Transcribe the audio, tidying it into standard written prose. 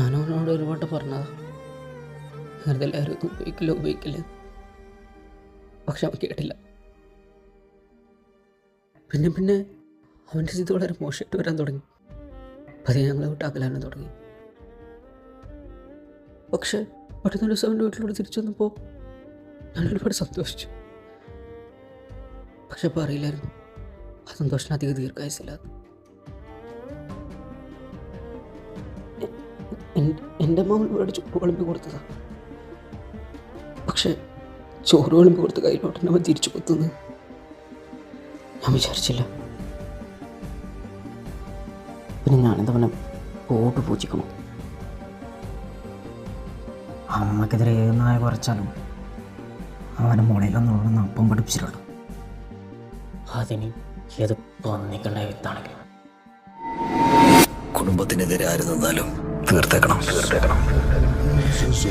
ഞാനവനോട് ഒരുപാട് പറഞ്ഞതാ വെറുതെ എല്ലാവരും ഉപയോഗിക്കില്ല. പക്ഷെ അവൻ കേട്ടില്ല. പിന്നെ അവൻ്റെ സ്ഥിതി വളരെ മോശമായിട്ട് വരാൻ തുടങ്ങി. പതിയെ ഞങ്ങളെ വിട്ടാക്കലാനും തുടങ്ങി. പക്ഷെ പെട്ടെന്ന് ദിവസം അവൻ്റെ വീട്ടിലൂടെ തിരിച്ചു വന്നപ്പോൾ ഞാൻ ഒരുപാട് സന്തോഷിച്ചു. പക്ഷെ ഇപ്പോൾ അറിയില്ലായിരുന്നു ആ സന്തോഷത്തിന് അധികം ദീർഘായുസില്ല. എൻ്റെ അമ്മ ഒരുപാട് ചോറ് വിളമ്പി കൊടുത്തതാ. പക്ഷെ ചോറ് വിളമ്പി കൊടുത്ത കയ്യിലോട്ട് നമ്മൾ തിരിച്ചു കൊത്തുന്നു ഞാൻ വിചാരിച്ചില്ല. പിന്നെ ഞാനെന്തവനെ പോട്ട് പൂജിക്കണം. അമ്മക്കെതിരെ ഏത് നായ കുറച്ചാലും അവൻ്റെ മുളയിലൊന്നും അപ്പം പഠിപ്പിച്ചിട്ടുള്ളൂ. അതിന് ഏത് പന്നിക്കണ്ട വിത്താണെങ്കിലും കുടുംബത്തിനെതിരെ ആര് നിന്നാലും തീർത്തേക്കണം. This is a